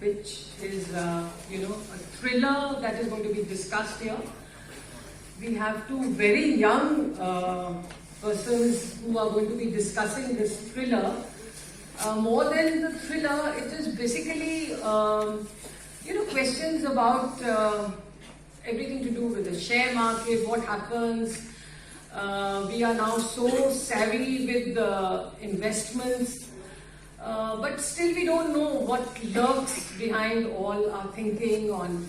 which is, a thriller that is going to be discussed here. We have two very young persons who are going to be discussing this thriller. More than the thriller, it is basically, questions about everything to do with the share market, what happens. We are now so savvy with the investments, but still we don't know what lurks behind all our thinking on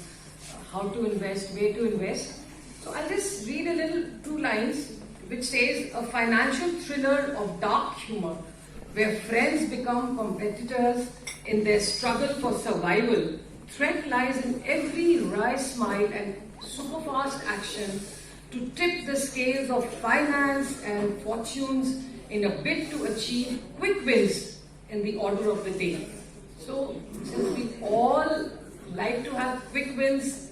how to invest, where to invest. So I'll just read a little 2 lines which says, a financial thriller of dark humor where friends become competitors in their struggle for survival. Threat lies in every wry smile and super-fast action to tip the scales of finance and fortunes in a bid to achieve quick wins in the order of the day. So, since we all like to have quick wins,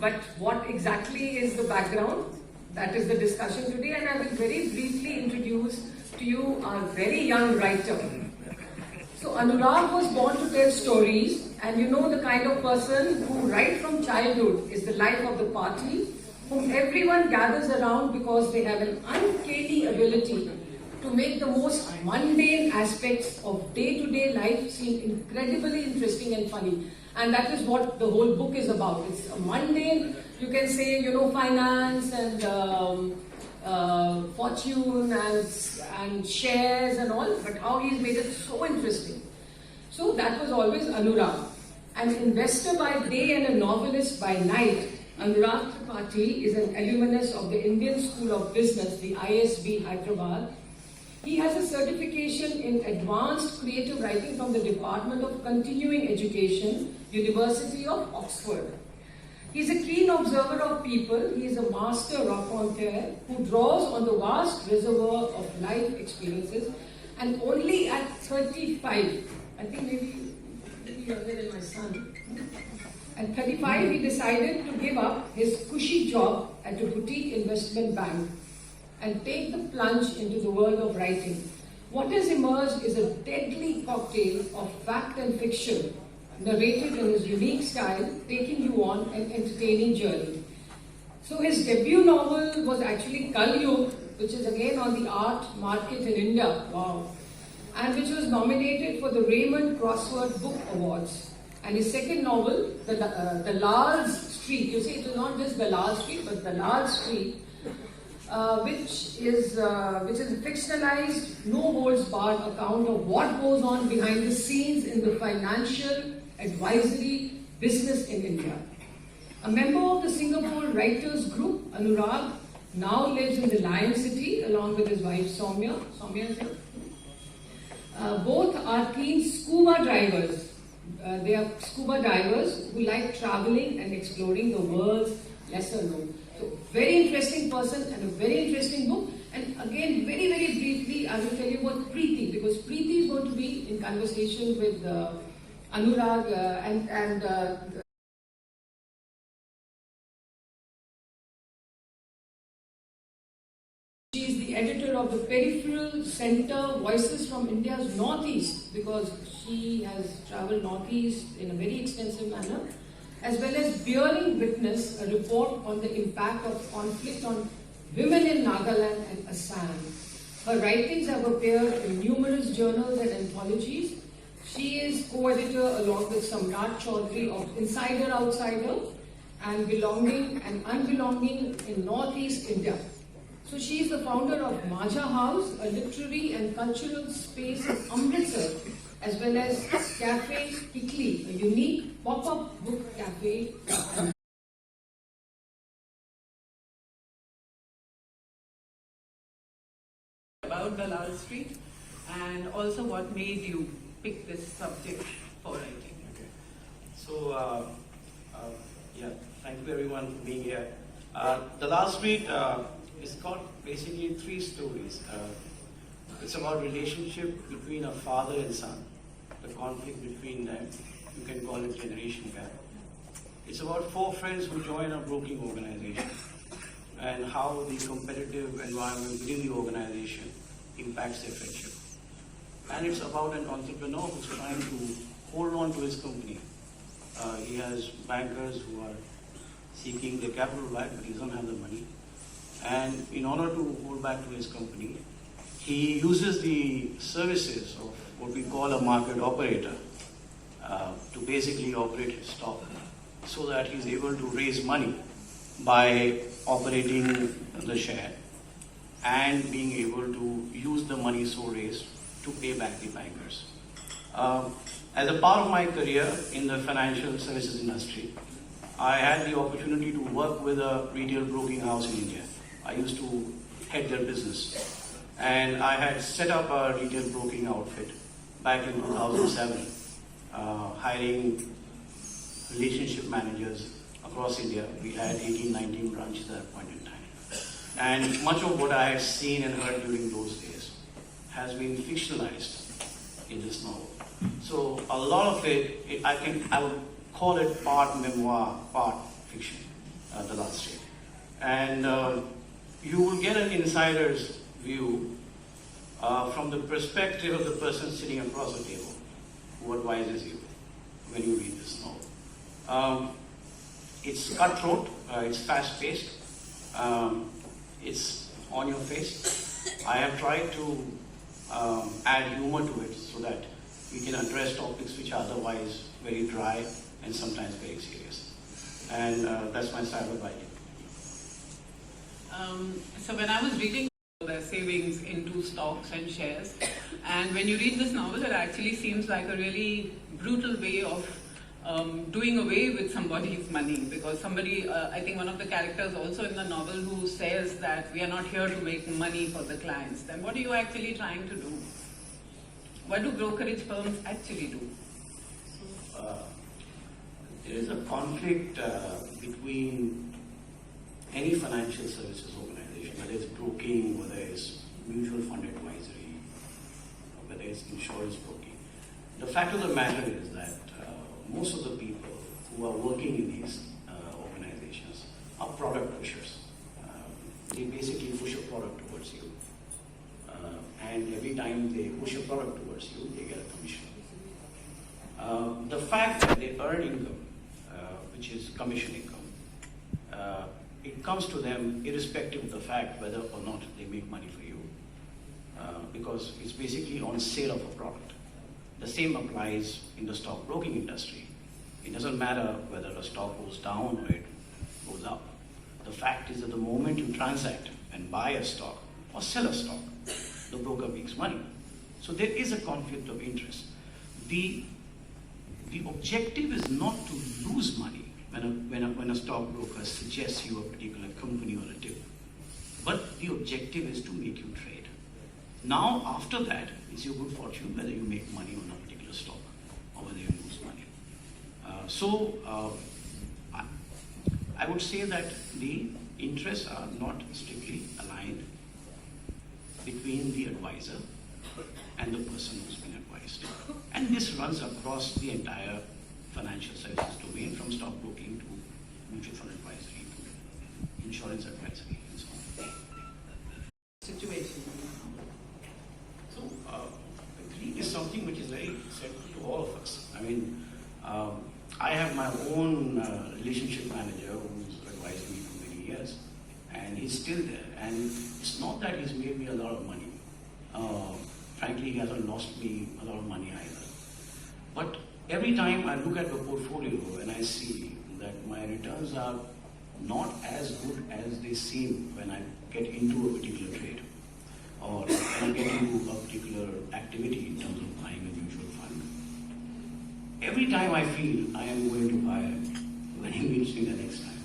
but what exactly is the background? That is the discussion today, and I will very briefly introduce to you our very young writer. So Anurag was born to tell stories, and you know the kind of person who right from childhood is the life of the party, whom everyone gathers around because they have an uncanny ability to make the most mundane aspects of day-to-day life seem incredibly interesting and funny. And that is what the whole book is about. It's a mundane, you can say, finance and fortune and shares and all, but how he's made it so interesting. So that was always Anurag. An investor by day and a novelist by night, Anurag Tripathi is an alumnus of the Indian School of Business, the ISB Hyderabad. He has a certification in Advanced Creative Writing from the Department of Continuing Education, University of Oxford. He is a keen observer of people. He is a master raconteur who draws on the vast reservoir of life experiences, and only at 35, I think maybe younger than my son, at 35 he decided to give up his cushy job at a boutique investment bank and take the plunge into the world of writing. What has emerged is a deadly cocktail of fact and fiction, narrated in his unique style, taking you on an entertaining journey. So his debut novel was actually Kalyug, which is again on the art market in India, wow, and which was nominated for the Raymond Crossword Book Awards. And his second novel, Dalal Street, you see it is not just Dalal Street, but Dalal Street, which is a fictionalized, no-holds-barred account of what goes on behind the scenes in the financial advisory business in India. A member of the Singapore Writers Group, Anurag now lives in the Lion City along with his wife Soumya. Soumya is here. Both are keen scuba divers. They are scuba divers who like traveling and exploring the world's lesser known. So, very interesting person and a very interesting book. And again, very, very briefly, I will tell you about Preeti, because Preeti is going to be in conversation with Anurag and she is the editor of the Peripheral Center Voices from India's Northeast, because she has traveled Northeast in a very extensive manner, as well as Bearing Witness, a report on the impact of conflict on women in Nagaland and Assam. Her writings have appeared in numerous journals and anthologies. She is co-editor along with Samrat Chaudhary of Insider Outsider and Belonging and Unbelonging in Northeast India. So she is the founder of Majha House, a literary and cultural space in Amritsar, as well as Cafe Tikli, a unique pop-up book cafe. About Dalal Street, and also what made you pick this subject for writing. Okay. So, thank you everyone for being here. Dalal Street is got basically 3 stories. It's about relationship between a father and son, the conflict between them. You can call it generation gap. It's about 4 friends who join a broking organization and how the competitive environment within the organization impacts their friendship. And it's about an entrepreneur who's trying to hold on to his company. He has bankers who are seeking their capital back, but he doesn't have the money. And in order to hold back to his company, he uses the services of what we call a market operator to basically operate his stock so that he's able to raise money by operating the share and being able to use the money so raised to pay back the bankers. As a part of my career in the financial services industry, I had the opportunity to work with a retail broking house in India. I used to head their business. And I had set up a retail broking outfit back in 2007, hiring relationship managers across India. We had 18, 19 branches at that point in time. And much of what I had seen and heard during those days has been fictionalized in this novel. So a lot of it, I would call it part memoir, part fiction, Dalal Street. And you will get an insider's view from the perspective of the person sitting across the table who advises you when you read this novel. It's cutthroat, it's fast-paced, it's on your face. I have tried to add humor to it so that we can address topics which are otherwise very dry and sometimes very serious. And that's my style of writing. So when I was reading their savings into stocks and shares, and when you read this novel, it actually seems like a really brutal way of doing away with somebody's money, because somebody, I think one of the characters also in the novel who says that we are not here to make money for the clients, then what are you actually trying to do? What do brokerage firms actually do? There is a conflict between any financial services organization, whether it's broking, whether it's mutual fund advisory, or whether it's insurance broking. The fact of the matter is that most of the people who are working in these organizations are product pushers. They basically push a product towards you. And every time they push a product towards you, they get a commission. The fact that they earn income, which is commission income, it comes to them irrespective of the fact whether or not they make money for you, because it's basically on sale of a product. The same applies in the stock broking industry. It doesn't matter whether a stock goes down or it goes up. The fact is that the moment you transact and buy a stock or sell a stock, the broker makes money. So there is a conflict of interest. The objective is not to lose money when a stockbroker suggests you a particular company or a tip, but the objective is to make you trade. Now, after that, it's your good fortune whether you make money on a particular stock or whether you lose money. I would say that the interests are not strictly aligned between the advisor and the person who's been advised. And this runs across the entire financial services domain, from stockbroking to mutual fund advisory to insurance advisory and so on. Situation. So, greed is something which is very central to all of us. I mean, I have my own relationship manager who's advised me for many years, and he's still there. And it's not that he's made me a lot of money. Frankly, he hasn't lost me a lot of money either. But every time I look at the portfolio and I see that my returns are not as good as they seem when I get into a particular trade or when I get into a particular activity in terms of buying a mutual fund, every time I feel I am going to buy it, when he meets me the next time.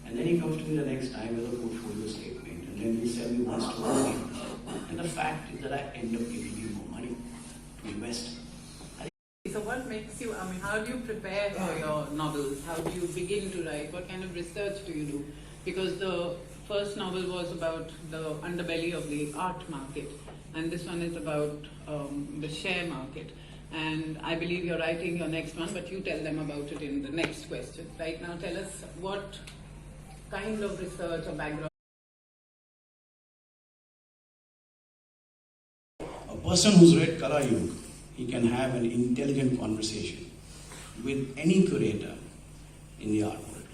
And then he comes to me the next time with a portfolio statement, and then he sells me one story. And the fact is that I end up giving you more money to invest. So what makes you, how do you prepare for your novels? How do you begin to write? What kind of research do you do? Because the first novel was about the underbelly of the art market, and this one is about the share market. And I believe you're writing your next one, but you tell them about it in the next question. Right now, tell us what kind of research or background. A person who's read Kala Yuga he can have an intelligent conversation with any curator in the art world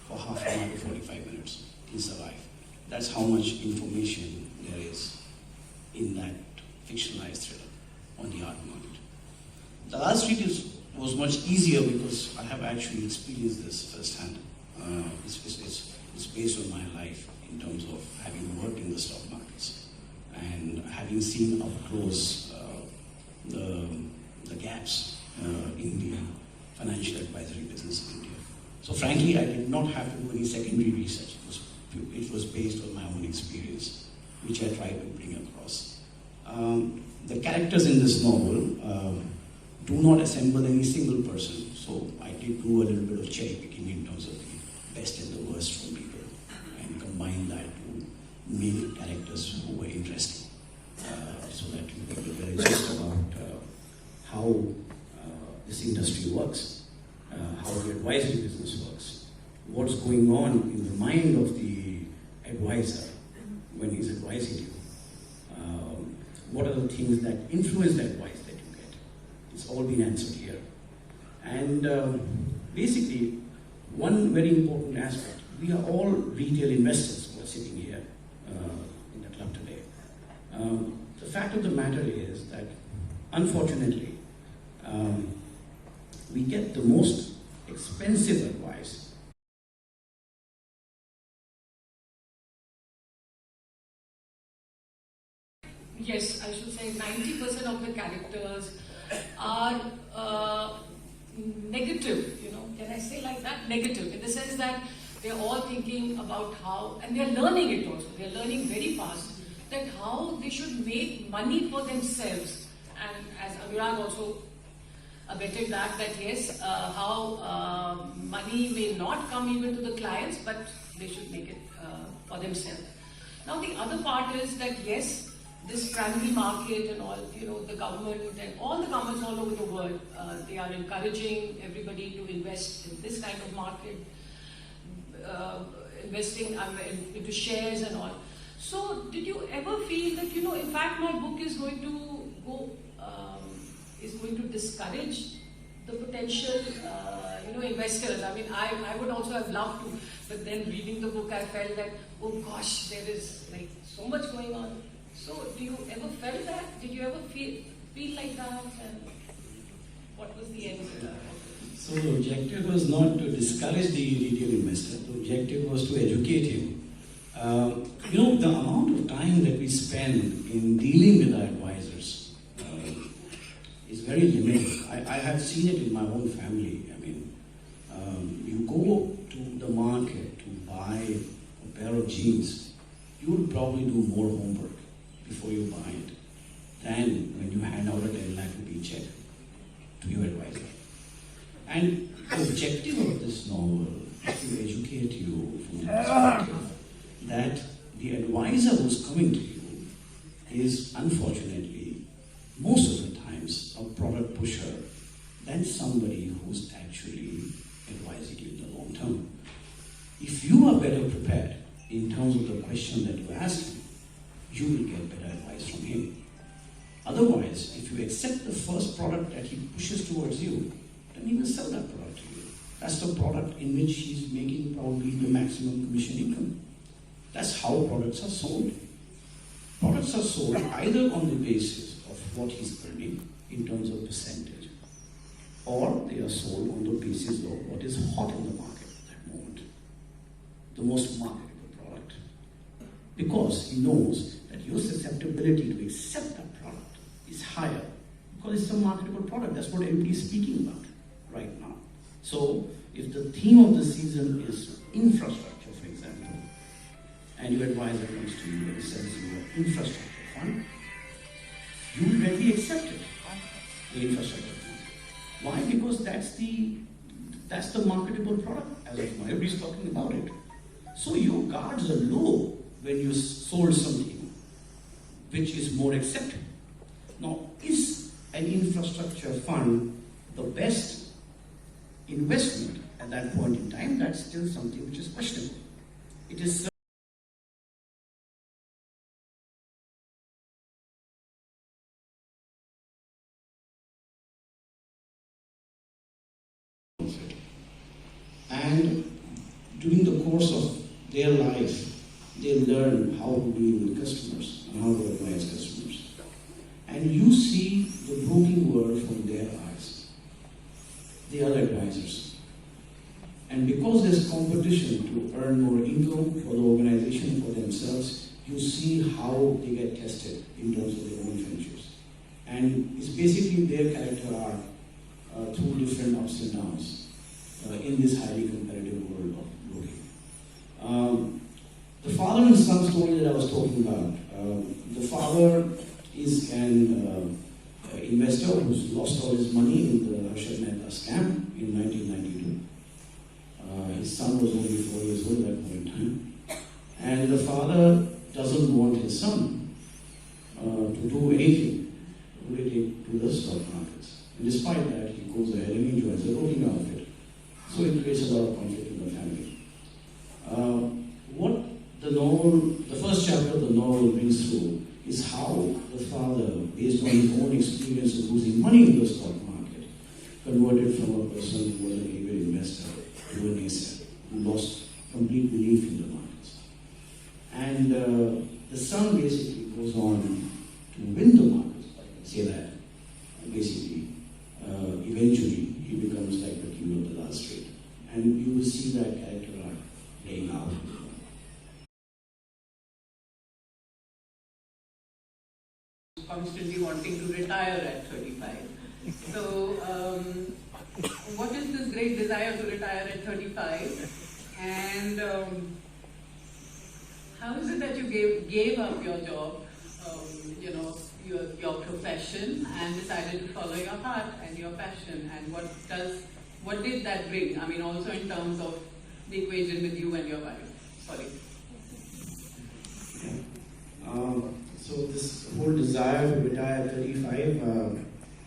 for half an hour to 45 minutes, he'll survive. That's how much information there is in that fictionalized thriller on the art market. Dalal Street was much easier because I have actually experienced this firsthand. It's based on my life in terms of having worked in the stock markets and having seen up close the gaps in the financial advisory business in India. So frankly, I did not have to do any secondary research. It was based on my own experience, which I tried to bring across. The characters in this novel do not assemble any single person, so I did do a little bit of cherry picking in terms of the best and the worst from people and combine that to make characters who were interesting, so that people were just about how this industry works, how the advisory business works, what's going on in the mind of the advisor when he's advising you, what are the things that influence the advice that you get. It's all been answered here. And basically, one very important aspect, we are all retail investors who are sitting here in the club today. The fact of the matter is that, unfortunately, we get the most expensive advice. Yes, I should say 90% of the characters are negative, can I say like that? Negative, in the sense that they're all thinking about how, and they're learning it also, they're learning very fast, that how they should make money for themselves. And as Anurag also abetted that yes, how money may not come even to the clients, but they should make it for themselves. Now the other part is that yes, this primary market and all, the government and all the governments all over the world, they are encouraging everybody to invest in this kind of market, investing into shares and all. So did you ever feel that, in fact my book is going to go, is going to discourage the potential, investors? I mean, I would also have loved to, but then reading the book I felt that, oh gosh, there is like so much going on. So, do you ever felt that? Did you ever feel like that? And what was the end of that? So the objective was not to discourage the retail investor. The objective was to educate him. The amount of time that we spend in dealing with our advisors is very limited. I have seen it in my own family. I mean, you go to the market to buy a pair of jeans, you would probably do more homework before you buy it than when you hand out a 10 lakh rupee check to your advisor. And the objective of this novel is to educate you from the perspective that the advisor who's coming to you is, unfortunately, most of the times a product pusher than somebody who's actually advising you in the long term. If you are better prepared in terms of the question that you ask him, you will get better advice from him. Otherwise, if you accept the first product that he pushes towards you, then he will sell that product to you. That's the product in which he's making probably the maximum commission income. That's how products are sold. Products are sold either on the basis of what he's earning in terms of percentage, or they are sold on the basis of what is hot in the market at that moment, the most marketable product. Because he knows that your susceptibility to accept that product is higher because it's a marketable product. That's what everybody is speaking about right now. So if the theme of the season is infrastructure, for example, and your advisor comes to you and sells you an infrastructure fund, you will readily accept it, the infrastructure fund. Why? Because that's the marketable product. As of now, everybody's talking about it. So your guards are low when you sold something which is more accepted. Now, is an infrastructure fund the best investment at that point in time? That's still something which is questionable. It is And during the course of their life, they learn how to deal with customers and how to advise customers. And you see the broking world from their eyes. They are advisors. And because there's competition to earn more income for the organization, for themselves, you see how they get tested in terms of their own ventures. And it's basically their character arc through different ups and downs in this highly competitive world of broking. The father and son story that I was talking about, the father is an investor who's lost all his money in the Harshad Mehta scam in 1992. His son was only 4 years old at that point in time. And the father doesn't want his son to do anything related to the stock markets. And despite that, he goes ahead and enjoys the broking outfit. So it creates a lot of conflict in the family. What the novel, the first chapter of the novel brings through is how the father, based on his own experience of losing money in the stock market, converted from a person who was an avid investor to an asset, who lost complete belief in the markets. And the son basically goes on to win the markets, I can say that. And basically, eventually, he becomes like the king of Dalal Street. And you will see that character arc playing out. Constantly wanting to retire at 35. So, what is this great desire to retire at 35? And how is it that you gave up your job, your profession, and decided to follow your heart and your passion? And what did that bring? I mean, also in terms of the equation with you and your wife. Sorry. So this whole desire to retire at 35,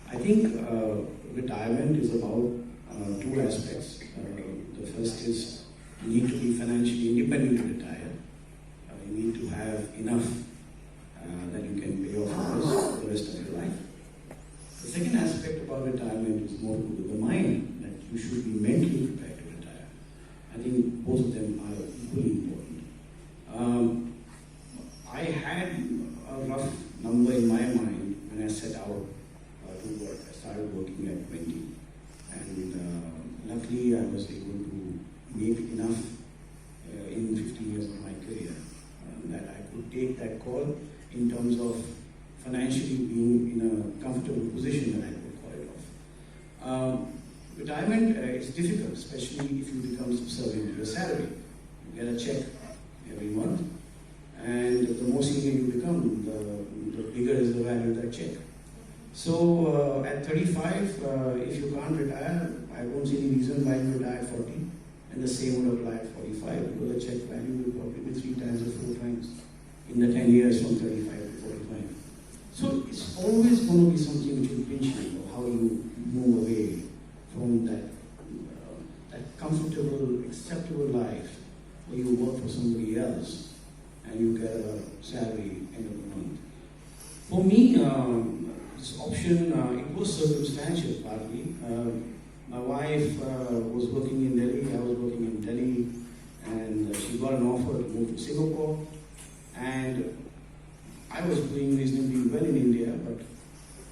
I think retirement is about two aspects. The first is you need to be financially independent to retire. You need to have enough that you can pay off for the rest of your life. The second aspect about retirement is more to do with the mind, that you should be mentally prepared to retire. I think both of them are equally important. I had a rough number in my mind when I set out to work. I started working at 20, and luckily I was able to make enough in 15 years of my career that I could take that call in terms of financially being in a comfortable position that I could call it off. Retirement is difficult, especially if you become subservient to your salary. You get a check every month. And the more senior you become, the bigger is the value of that check. So at 35, if you can't retire, I don't see any reason why you retire at 40. And the same would apply at 45, because the check value will probably be 3 times or 4 times in the 10 years from 35 to 45. So it's always going to be something which will pinch you, or how you move away from that comfortable, acceptable life where you work for somebody else and you get a salary end of the month. For me, this option, it was circumstantial partly. My wife was working in Delhi, I was working in Delhi, and she got an offer to move to Singapore. And I was doing reasonably well in India, but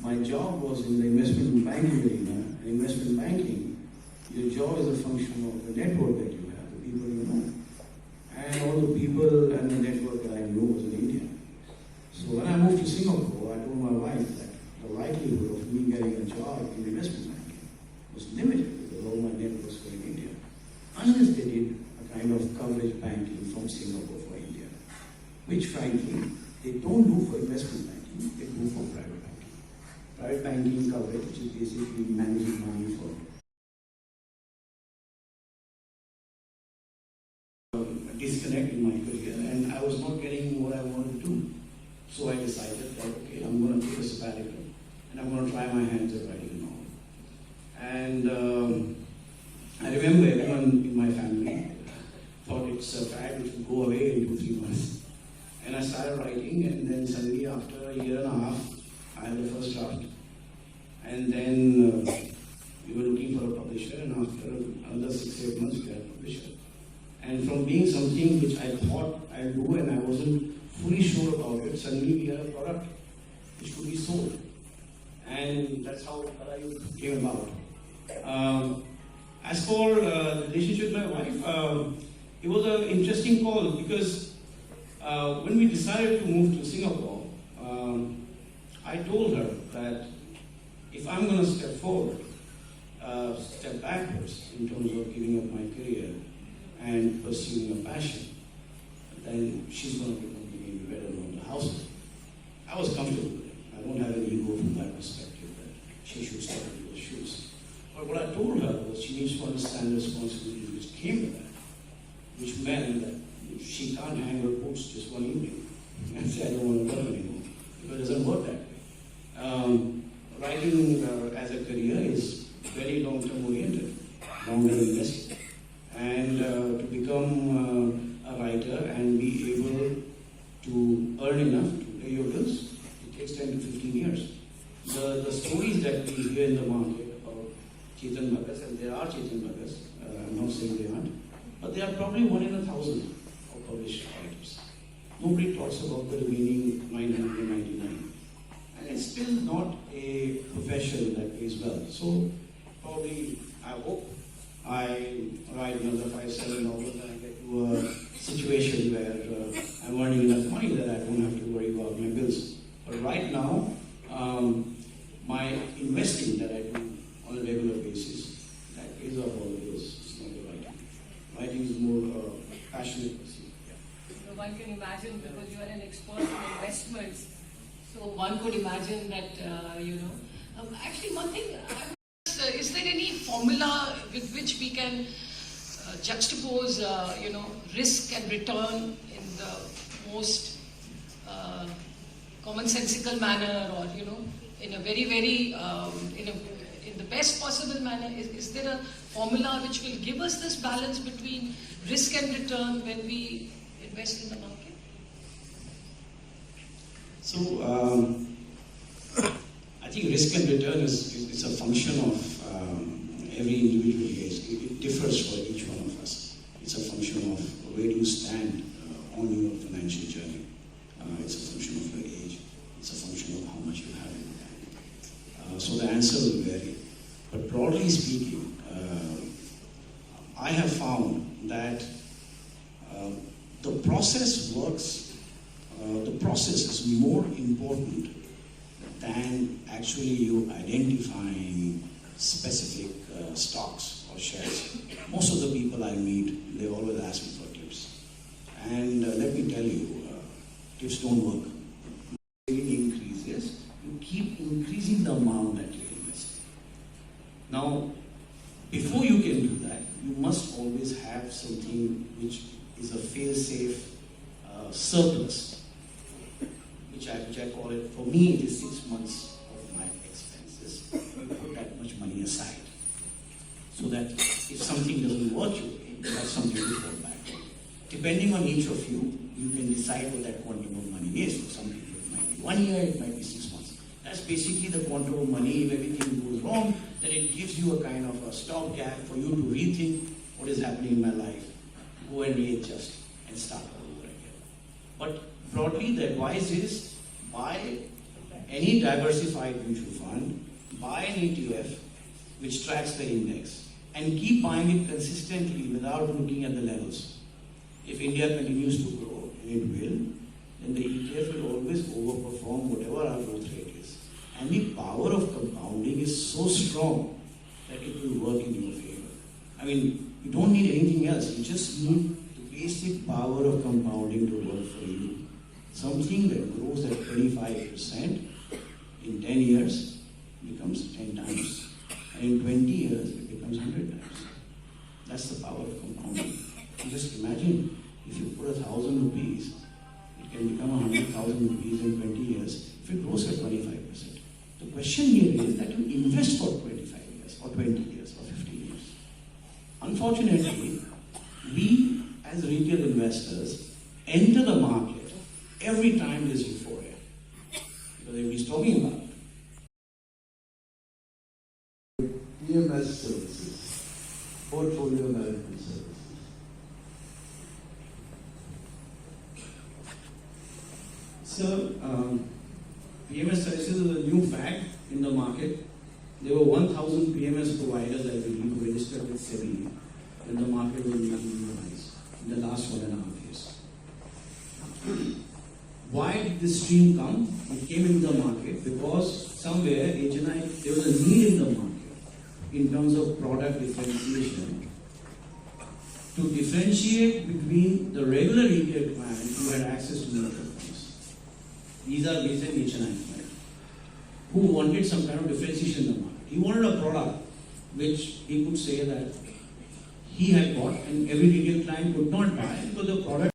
my job was in the investment banking arena. And investment banking, your job is a function of the network that you have, the people you know. And all the people and the network that I knew was in India. So when I moved to Singapore, I told my wife that the likelihood of me getting a job in investment banking was limited because all my networks were in India. Unless they did a kind of coverage banking from Singapore for India, which frankly, they don't do for investment banking, they do for private banking. Private banking coverage, which is basically managing money for disconnect in my career, and I was not getting what I wanted to do. So I decided that, okay, I'm going to take a sabbatical, and I'm going to try my hands at writing a novel. And I remember everyone in my family thought it's a fad which would go away in 2-3 months. And I started writing, and then suddenly after a year and a half, I had the first draft. And then we were looking for a publisher, publisher, and after another 6-8 months we had a publisher. And from being something which I thought I'd do and I wasn't fully sure about it, suddenly we had a product which could be sold. And that's how Dalal came about. As for the relationship with my wife, it was an interesting call because when we decided to move to Singapore, I told her that if I'm going to step forward, step backwards in terms of giving up my career and pursuing a passion, then she's going to become maybe better on the house. I was comfortable with it. I don't have any ego from that perspective that she should step into those shoes. But what I told her was she needs to understand the responsibilities which came with that, which meant that she can't hang her boots just one evening and say, I don't want to work anymore. Because it doesn't work that way. Writing as a career is very long-term oriented, long-term invested. And to become a writer and be able to earn enough to pay your bills, it takes 10 to 15 years. The stories that we hear in the market about Chetan Bhagat, and there are Chetan Bhagats, I'm not saying they aren't, but they are probably 1 in 1,000 of published writers. Nobody talks about the remaining 999. And it's still not a profession that pays well. So probably, I hope I write another 5-7 novels and I get to a situation where I'm earning enough money that I don't have to worry about my bills. But right now, my investing that I do on a regular basis, that pays off all the bills. It's not the writing. Writing is more passionate pursuit. So one can imagine, because you are an expert in investments, so one could imagine that, actually one thing, is there any formula with which we can juxtapose, risk and return in the most commonsensical manner, or, in a very, very, in the best possible manner? Is there a formula which will give us this balance between risk and return when we invest in the market? So, I think risk and return is a function of every individual case. It differs for each one of us. It's a function of where you stand on your financial journey. It's a function of your age. It's a function of how much you have in the bank. So the answer will vary. But broadly speaking, I have found that the process works. The process is more important than actually you identifying specific stocks or shares. Most of the people I meet, they always ask me for tips. And let me tell you, tips don't work. Saving increases, you keep increasing the amount that you invest. Now, before you can do that, you must always have something which is a fail-safe surplus, which I call it. For me, it is 6 months of my expenses. You put that much money aside, so that if something doesn't work, you have something to fall back on. Depending on each of you, you can decide what that quantum of money is. For some people, it might be 1 year, it might be 6 months. That's basically the quantum of money. If everything goes wrong, then it gives you a kind of a stopgap for you to rethink what is happening in my life, go and readjust and start all over again. But broadly, the advice is buy any diversified mutual fund, buy an ETF which tracks the index, and keep buying it consistently without looking at the levels. If India continues to grow, and it will, then the ETF will always overperform whatever our growth rate is. And the power of compounding is so strong that it will work in your favor. I mean, you don't need anything else. You just need the basic power of compounding to work for you. Something that grows at 25% in 10 years becomes 10 times. And in 20 years, it becomes 100 times. That's the power of compounding. You just imagine, if you put 1,000 rupees, it can become 100,000 rupees in 20 years if it grows at 25%. The question here is that you invest for 25 years, or 20 years, or 50 years. Unfortunately, we as retail investors enter the market every time there's euphoria, because everybody's talking about it. PMS services. portfolio management service. So, PMS services is a new fad in the market. There were 1,000 PMS providers, I believe, who registered with SEBI when the market was making noise in the last 1.5 years. Why did this stream come? It came into the market because somewhere HNI, there was a need in the market in terms of product differentiation to differentiate between the regular retail client who had access to mutual funds. These are basically HNI clients who wanted some kind of differentiation in the market. He wanted a product which he could say that he had bought and every retail client could not buy because the product.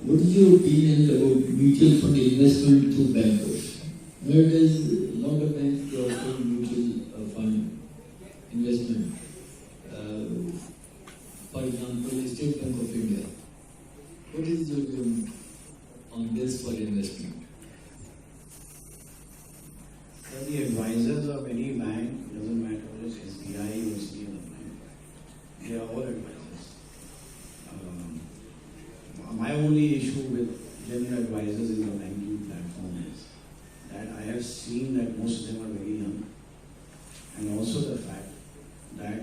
What is your opinion about mutual fund investment through bankers? Nowadays, a lot of banks they offer mutual fund investment. For example, the State Bank of India. What is your view on this for investment? So the advisors of any bank, doesn't matter whether it's SBI or any other bank, they are all advisors. My only issue with general advisors in the banking platform is that I have seen that most of them are very young, and also the fact that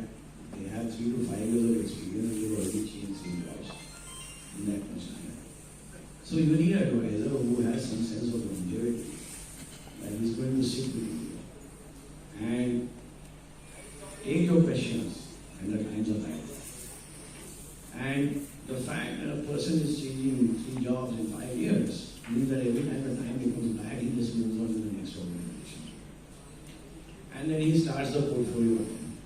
they have 3 to 5 years of experience and they've already changed some jobs in that much time. So you need an advisor who has some sense of longevity, that he's going to sit with you and take your questions when the times are right. And the fact that a person is changing 3 jobs in 5 years means that every time the time becomes bad, he just moves on to the next organization. And then he starts the portfolio again.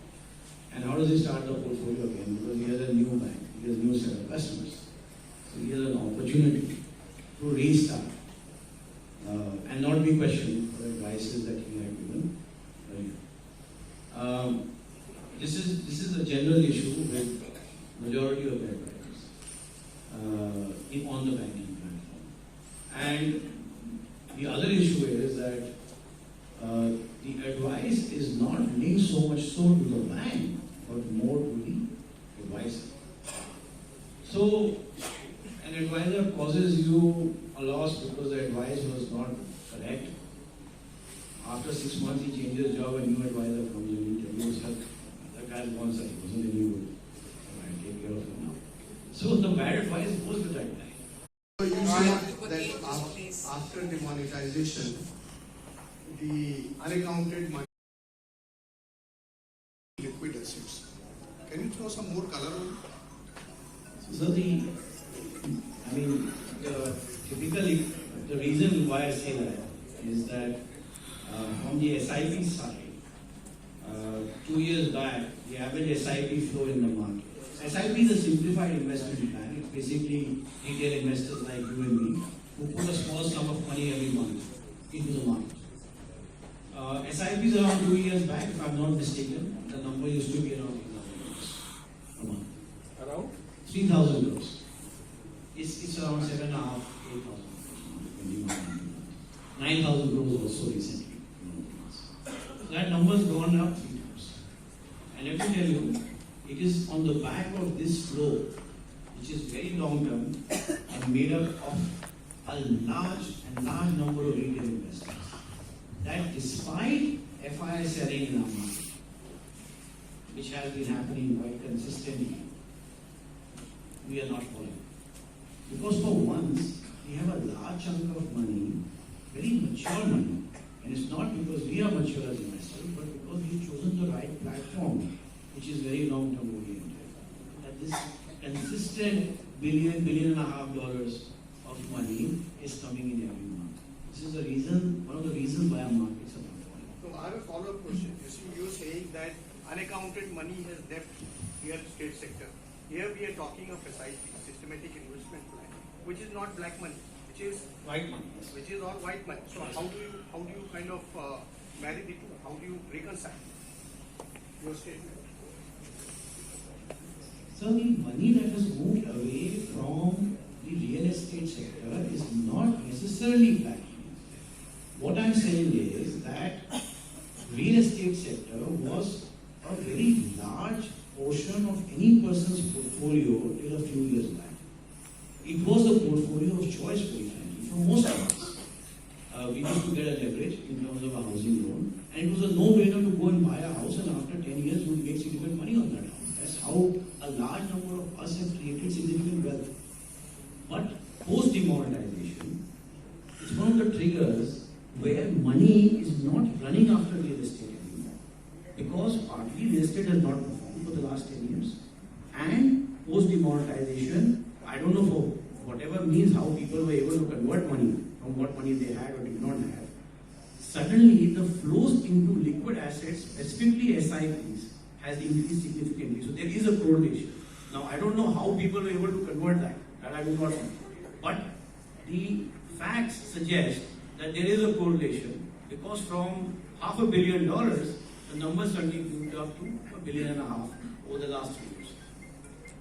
And how does he start the portfolio again? Because he has a new bank, he has a new set of customers. So he has an opportunity to restart and not be questioned for advices that he had given earlier. This is a general issue with majority of the advisors on the banking platform. And the other issue is that the advice is not linked so much so to the bank, but more to the advisor. So, an advisor causes you a loss because the advice was not correct. After 6 months, he changes job, a new advisor comes in and tells you, sir, the guy wants that, he wasn't any good. I take care of him now. So, the bad advice goes with that guy. So you said that after demonetization, the unaccounted money liquid assets. Can you throw some more color on it? So typically, the reason why I say that is that from the SIP side, 2 years back, the average SIP flow in the market. SIP is a simplified investment plan. It's basically retail investors like you and me who put a small sum of money every month into the market. SIPs around 2 years back, if I'm not mistaken, the number used to be around 3,000 crores a month. Around? 3,000 crores. It's around 7,500, 8,000. 9,000 crores also recently. So that number has gone up 3 times. And let me tell you, it is on the back of this flow, which is very long term and made up of a large number of retail investors, that despite FII selling in our market, which has been happening quite consistently, we are not falling. Because for once, we have a large chunk of money, very mature money, and it's not because we are mature as investors, but because we've chosen the right platform, which is very long-term oriented. That this consistent $1.5 billion of money is coming in every month. This is the reason, one of the reasons why our markets are not falling. So I have a follow-up question. You see, you're saying that unaccounted money has left real estate sector. Here we are talking of SIP, systematic investment plan, which is not black money, which is White money. which is all white money. So how do you kind of marry the two? How do you reconcile your statement? So the money that has moved away from the real estate sector is not necessarily black money. What I'm saying is that real estate sector was a very large portion of any person's portfolio till a few years back. It was the portfolio of choice, very frankly, for most of us. We used to get a leverage in terms of a housing loan, and it was a no-brainer to go and buy a house, and after 10 years you would make significant money on that house. That's how a large number of us have created significant wealth. But post-demonetization, it's one of the triggers where money is not running after real estate anymore. Because partly real estate has not performed for the last 10 years. And post-demonetization, I don't know for whatever means how people were able to convert money from what money they had or did not have. Suddenly the flows into liquid assets, specifically SIPs, has increased significantly. So there is a correlation. Now I don't know how people were able to convert that I do not know. But the facts suggest that there is a correlation, because from $500 million, the numbers suddenly moved up to $1.5 billion over the last 3 years.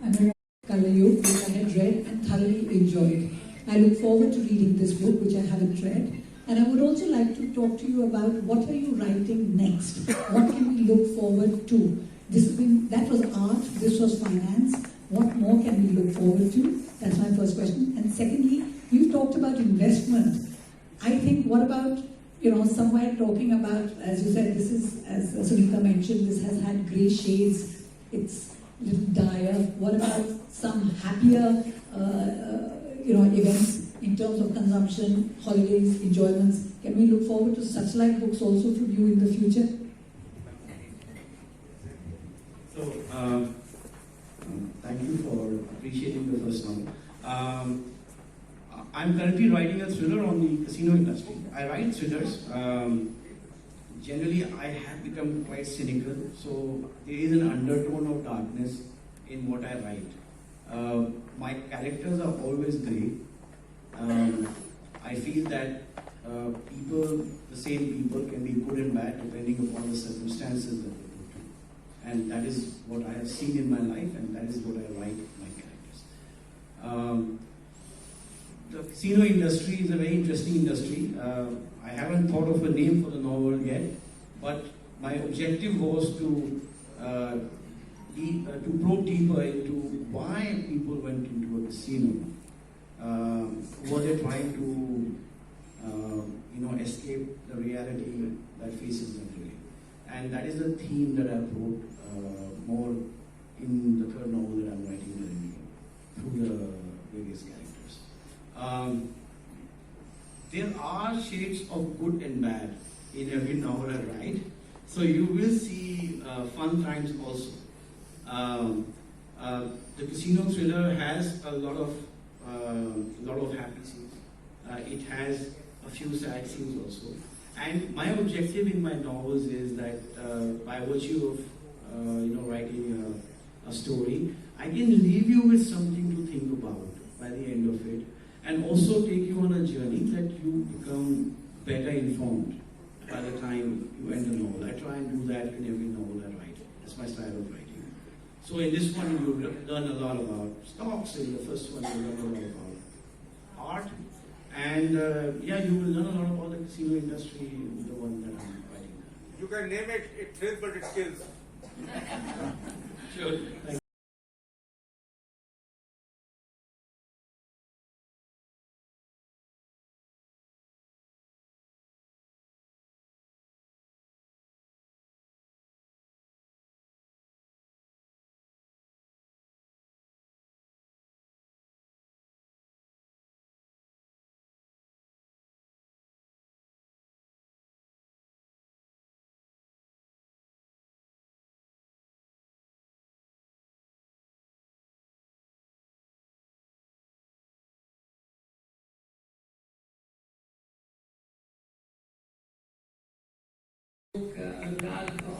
Anurag Tripathi, which I had read and thoroughly enjoyed. I look forward to reading this book, which I haven't read. And I would also like to talk to you about what are you writing next? What can we look forward to? That was art, this was finance. What more can we look forward to? That's my first question. And secondly, you talked about investment. I think, what about, somewhere talking about, as you said, this is, as Sunita mentioned, this has had grey shades. It's a little dire. What about some happier, events in terms of consumption, holidays, enjoyments? Can we look forward to such like books also from you in the future? So, thank you for appreciating the first novel. I'm currently writing a thriller on the casino industry. I write thrillers. Generally, I have become quite cynical, so there is an undertone of darkness in what I write. My characters are always grey. I feel that the same people can be good and bad depending upon the circumstances that they go through. And that is what I have seen in my life, and that is what I write my characters. The casino industry is a very interesting industry. I haven't thought of a name for the novel yet, but my objective was to probe deeper into why people went into a casino. Were they trying to escape the reality that faces them today? And that is the theme that I wrote more in the third novel that I'm writing through the various characters. There are shades of good and bad in every novel I write, so you will see fun times also. The casino thriller has a lot of happy scenes. It has a few sad scenes also. And my objective in my novels is that by virtue of writing a story, I can leave you with something to think about by the end of it, and also take you on a journey that you become better informed by the time you end the novel. I try and do that in every novel I write. That's my style of writing. So in this one, you learn a lot about stocks. In the first one, you learn a lot about art. And you will learn a lot about the casino industry in the one that I'm writing. You can name it, it thrills but it kills. Sure. Thank you.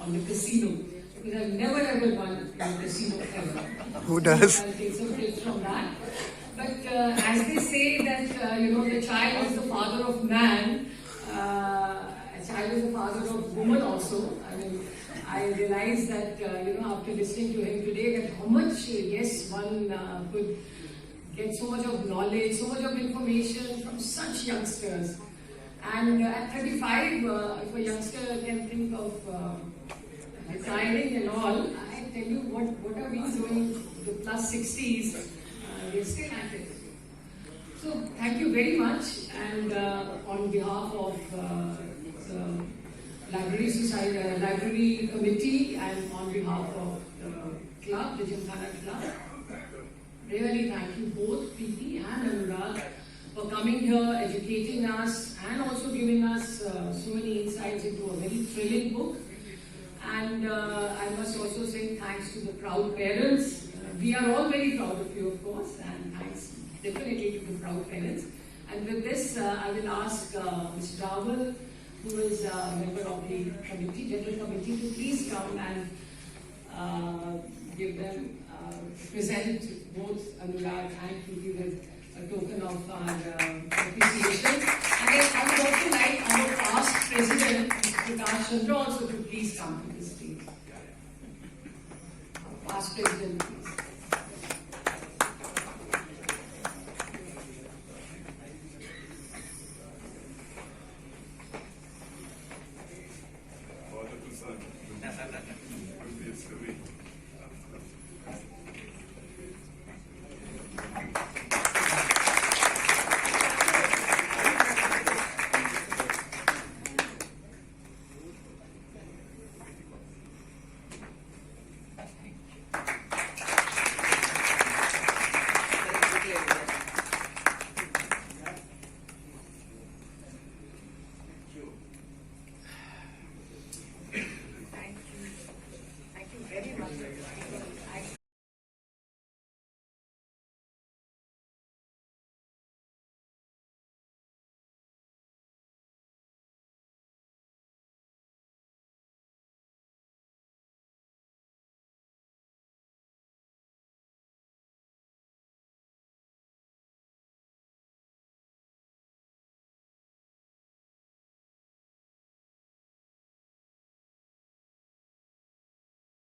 On the casino, because I've never ever gone to a casino ever. Who does? I'll take some tips from that. But as they say that the child is the father of man, a child is the father of woman also. I mean, I realized that after listening to him today, that how much one could get so much of knowledge, so much of information from such youngsters. And at 35, if a youngster can think of retiring and all, I tell you, what are we doing? The plus 60s, we're still at it. So thank you very much, and on behalf of the Library Society, Library Committee, and on behalf of the club, the Gymkhana Club, really thank you both, Preeti and Anurag, for coming here, educating us, and also giving us so many insights into a very thrilling book. And I must also say thanks to the proud parents. We are all very proud of you, of course, and thanks definitely to the proud parents. And with this, I will ask Mr. Dalal, who is a member of the committee, general committee, to please come and give them, present both Anurag and Preeti with a token of our appreciation. And then I would also like our past president, Mr. Prakash Chandra, also to please come to the stage. Past president, please.